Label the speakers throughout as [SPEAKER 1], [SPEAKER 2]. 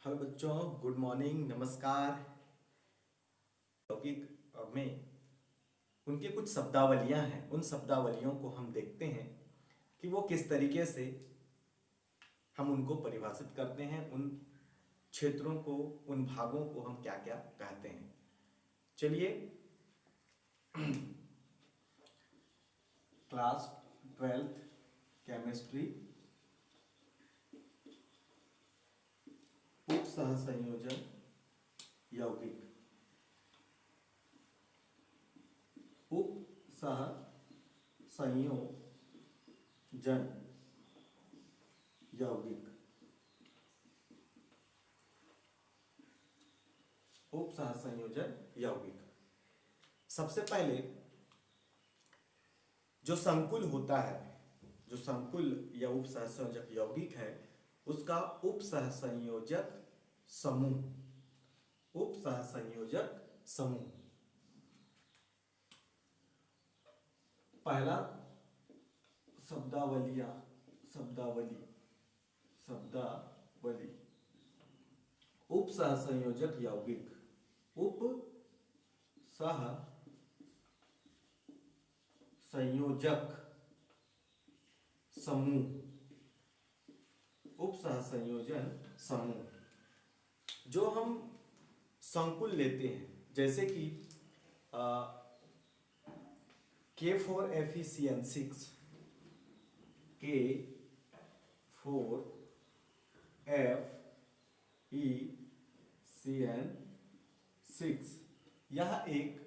[SPEAKER 1] Hello बच्चों, good morning, नमस्कार। Topic में उनके कुछ शब्दावलियां हैं। उन शब्दावलियों को हम देखते हैं कि वो किस तरीके से हम उनको परिभाषित करते हैं। उन क्षेत्रों को, उन भागों को हम क्या क्या कहते हैं। चलिए, क्लास 12th केमिस्ट्री उप सहसंयोजन यौगिक, उप सह संयोजन यौगिक, उप सह संयोजन यौगिक। सबसे पहले जो संकुल होता है, जो संकुल या उप सहसंयोजक यौगिक है, उसका उप सहसंयोजक समूह, उप सहसंयोजक समूह। पहला शब्दावली उप सहसंयोजक यौगिक, उप सह संयोजक समूह, उप सहसंयोजन समूह। जो हम संकुल लेते हैं, जैसे कि K4FeCN6, K4FeCN6, यह एक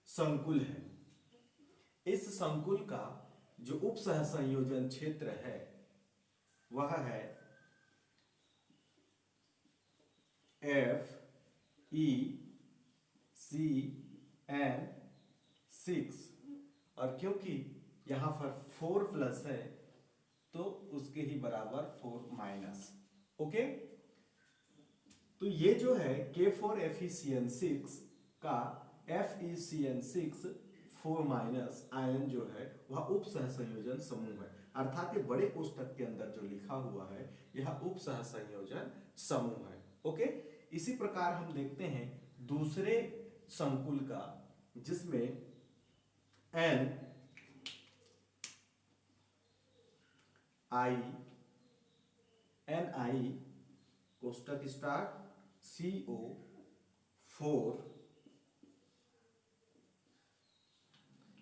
[SPEAKER 1] संकुल है। इस संकुल का जो उप सहसंयोजन क्षेत्र है वह है FeCN6, और क्योंकि यहां पर 4 प्लस है तो उसके ही बराबर 4 माइनस। ओके, तो ये जो है K4FeCN6 का FeCN6 4 माइनस आयन जो है वह उप सहसंयोजन समूह है। अर्थात ये बड़े कोष्टक के अंदर जो लिखा हुआ है यह उप सहसंयोजन समूह है। ओके, इसी प्रकार हम देखते हैं दूसरे संकुल का, जिसमें Ni कोष्टक स्टार्ट CO4,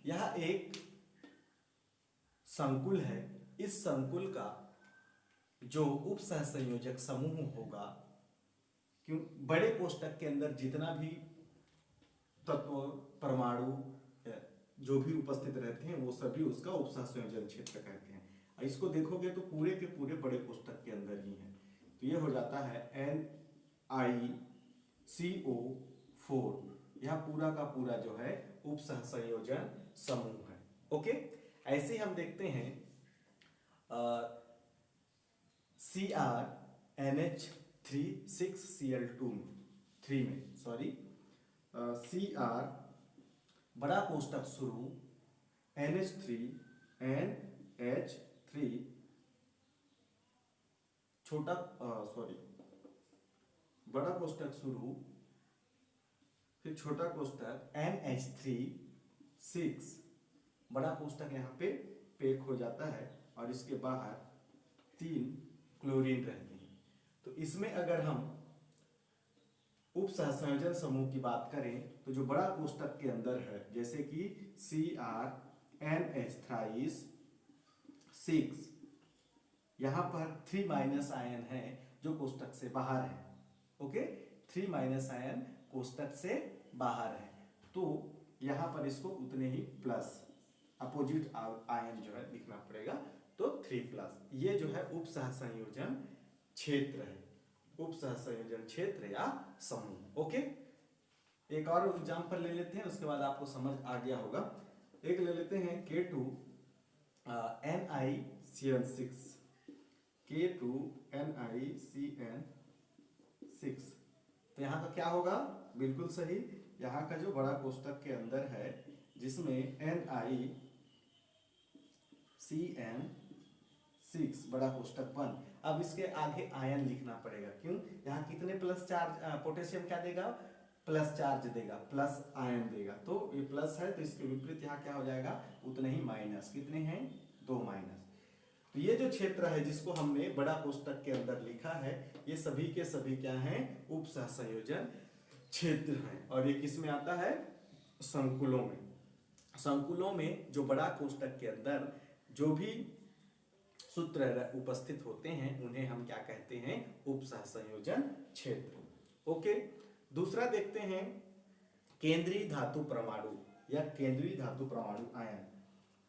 [SPEAKER 1] यह एक संकुल है। इस संकुल का जो उप सहसंयोजक समूह होगा, क्यों बड़े कोष्टक के अंदर जितना भी तत्व, परमाणु जो भी उपस्थित रहते हैं वो सभी उसका उप सहसंयोजन क्षेत्र कहते हैं। इसको देखोगे तो पूरे के पूरे बड़े कोष्टक के अंदर ही है। तो ये हो जाता है NiCO4, यह पूरा का पूरा जो है उप सहसंयोजन समूह है। ओके, ऐसे हम देखते हैं CrNH3 में Cr बड़ा कोष्टक शुरू NH3 छोटा बड़ा कोष्टक शुरू, फिर छोटा कोष्टक NH3 बड़ा कोष्टक यहाँ पे पैक हो जाता है और इसके बाहर 3 क्लोरीन रहते हैं। तो इसमें अगर हम उप सहसंयोजन समूह की बात करें तो जो बड़ा कोष्टक के अंदर है, जैसे कि CrNH3 यहां पर 3 माइनस आयन है जो कोष्टक से बाहर है। ओके, 3 माइनस आयन कोष्टक से बाहर है, तो यहां पर इसको उतने ही प्लस अपोजिट आयन जो है लिखना पड़ेगा, तो 3 प्लस। ये जो है उप सहसंयोजन क्षेत्र है, उप सहसंयोजन क्षेत्र या समूह। ओके, एक और एग्जांपल ले लेते हैं, उसके बाद आपको समझ आ गया होगा। एक ले लेते हैं K2NiCN6। तो यहाँ का क्या होगा? बिल्कुल सही, यहाँ का जो बड़ा कोष्टक के अंदर है जिसमें NiCN 6 बड़ा कोष्टक 1। अब इसके आगे आयन लिखना पड़ेगा, क्यों? यहाँ कितने प्लस चार्ज, पोटेशियम क्या देगा? प्लस चार्ज देगा, प्लस आयन देगा, तो ये प्लस है तो इसके विपरीत यहाँ क्या हो जाएगा? उतने ही माइनस। कितने हैं? 2 माइनस। तो ये जो क्षेत्र है जिसको हमने बड़ा कोष्टक के अंदर लिखा है, ये सभी के सभी क्या हैं? उप सहसंयोजन क्षेत्र हैं। और ये किस में आता है? संकुलों में। संकुलों में जो बड़ा कोष्टक के अंदर जो भी सूत्र उपस्थित होते हैं उन्हें हम क्या कहते हैं? उप सहसंयोजन क्षेत्र। ओके, दूसरा देखते हैं केंद्रीय धातु परमाणु या केंद्रीय धातु परमाणु आयन।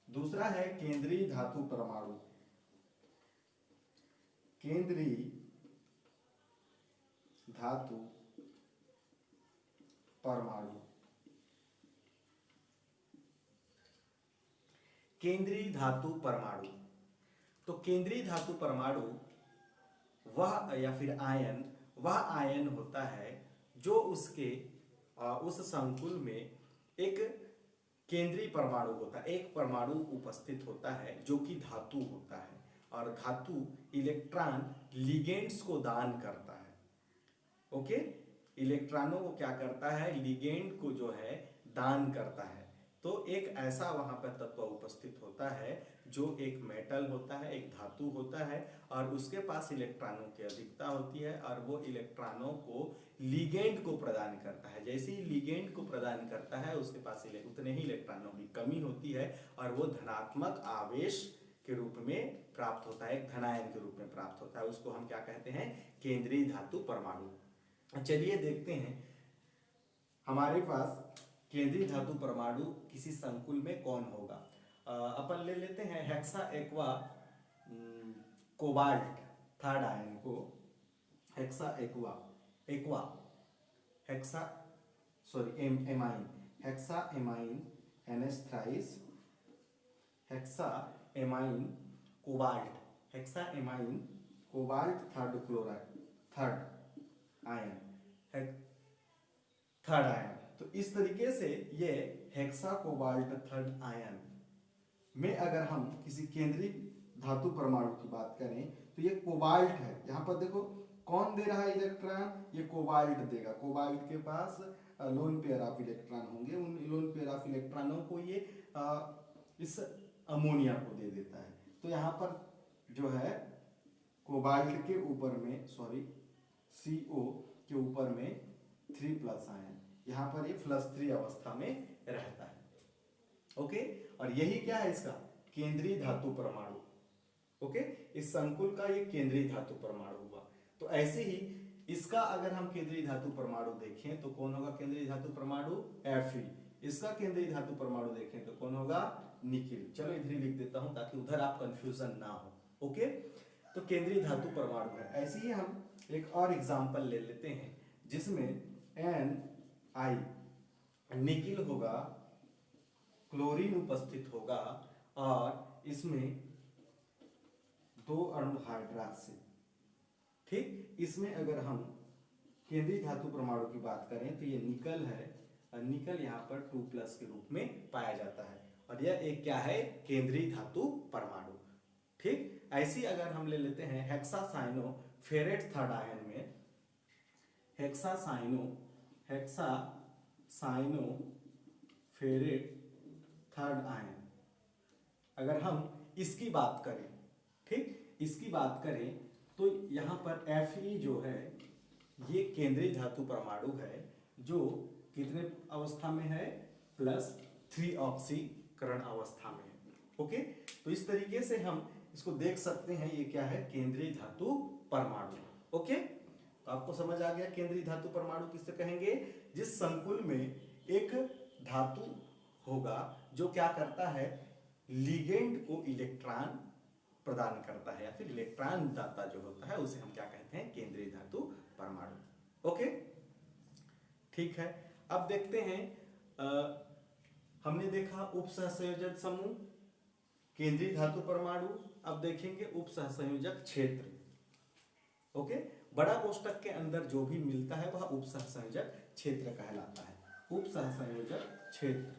[SPEAKER 1] दूसरा है केंद्रीय धातु परमाणु। केंद्रीय धातु परमाणु। केंद्रीय धातु परमाणु, तो केंद्रीय धातु परमाणु वह या फिर आयन, वह आयन होता है जो उसके उस संकुल में एक केंद्रीय परमाणु होता है, एक परमाणु उपस्थित होता है जो कि धातु होता है, और धातु इलेक्ट्रॉन लिगेंड्स को दान करता है। ओके, इलेक्ट्रॉनों को क्या करता है? लिगेंड को जो है दान करता है। तो एक ऐसा वहां पर तत्व उपस्थित होता है जो एक मेटल होता है, एक धातु होता है, और उसके पास इलेक्ट्रॉनों की अधिकता होती है और वो इलेक्ट्रॉनों को लिगेंड को प्रदान करता है। जैसे ही लिगेंड को प्रदान करता है उसके पास उतने ही इलेक्ट्रॉनों की कमी होती है और वो धनात्मक आवेश के रूप में प्राप्त होता है, एक धनायन के रूप में प्राप्त होता है। उसको हम क्या कहते हैं? केंद्रीय धातु परमाणु। चलिए देखते हैं हमारे पास केंद्रीय धातु परमाणु किसी संकुल में कौन होगा। अपन ले लेते हैं hexa aqua cobalt third ion को। Hexa aqua amine, hexa amine NH thrice, hexa amine cobalt, hexa amine cobalt third chloride, third ion. तो इस तरीके से ये हेक्सा कोबाल्ट थर्ड आयन में अगर हम किसी केंद्रीय धातु परमाणु की बात करें तो ये कोबाल्ट है। यहाँ पर देखो कौन दे रहा है इलेक्ट्रॉन? ये कोबाल्ट देगा। कोबाल्ट के पास लोन पेयर ऑफ इलेक्ट्रॉन होंगे, उन लोन पेयर ऑफ इलेक्ट्रॉनों को ये इस अमोनिया को दे देता है। तो यहाँ पर जो है कोबाल्ट के ऊपर में, सॉरी CO के ऊपर में 3+ आयन, यहाँ पर ये +3 अवस्था में रहता है। ओके, और यही क्या है इसका? केंद्रीय धातु परमाणु। ओके, इस संकुल का ये केंद्रीय धातु परमाणु हुआ। तो ऐसे ही इसका अगर हम केंद्रीय धातु परमाणु देखें तो कौन होगा केंद्रीय धातु परमाणु? Fe। इसका केंद्रीय धातु परमाणु देखें तो कौन होगा? निकिल। चलो इधर ही लिख देता हूं ताकि उधर आप कंफ्यूजन ना हो। ओके, तो केंद्रीय धातु परमाणु है। ऐसे ही हम एक और एग्जांपल ले लेते हैं जिसमें Ni निकिल होगा, क्लोरीन उपस्थित होगा और इसमें 2 अणु हाइड्रोक्सी। ठीक, इसमें अगर हम केंद्रीय धातु परमाणु की बात करें तो ये निकल है, और निकल यहाँ पर 2+ के रूप में पाया जाता है, और यह एक क्या है? केंद्रीय धातु परमाणु। ठीक, ऐसी अगर हम ले लेते हैं हेक्सासाइनो फेरेट थर्ड आयन में, हेक्सासाइनो फेरेट थर्ड आयन, अगर हम इसकी बात करें, ठीक, इसकी बात करें तो यहाँ पर Fe जो है ये केंद्रीय धातु परमाणु है जो कितने अवस्था में है? +3 ऑक्सीकरण अवस्था में है। ओके, तो इस तरीके से हम इसको देख सकते हैं, ये क्या है? केंद्रीय धातु परमाणु। ओके, तो आपको समझ आ गया केंद्रीय धातु परमाणु किससे कहेंगे? जिस संकुल में एक धातु होगा जो क्या करता है? लिगेंड को इलेक्ट्रॉन प्रदान करता है, या फिर इलेक्ट्रॉन दाता जो होता है उसे हम क्या कहते हैं? केंद्रीय धातु परमाणु। ओके, ठीक है। अब देखते हैं हमने देखा उप सहसंयोजक समूह, केंद्रीय धातु परमाणु। अब देखेंगे उप सहसंयोजक क्षेत्र। ओके, बड़ा कोष्टक के अंदर जो भी मिलता है वह उप सहसंयोजक क्षेत्र कहलाता है। उप सहसंयोजक क्षेत्र।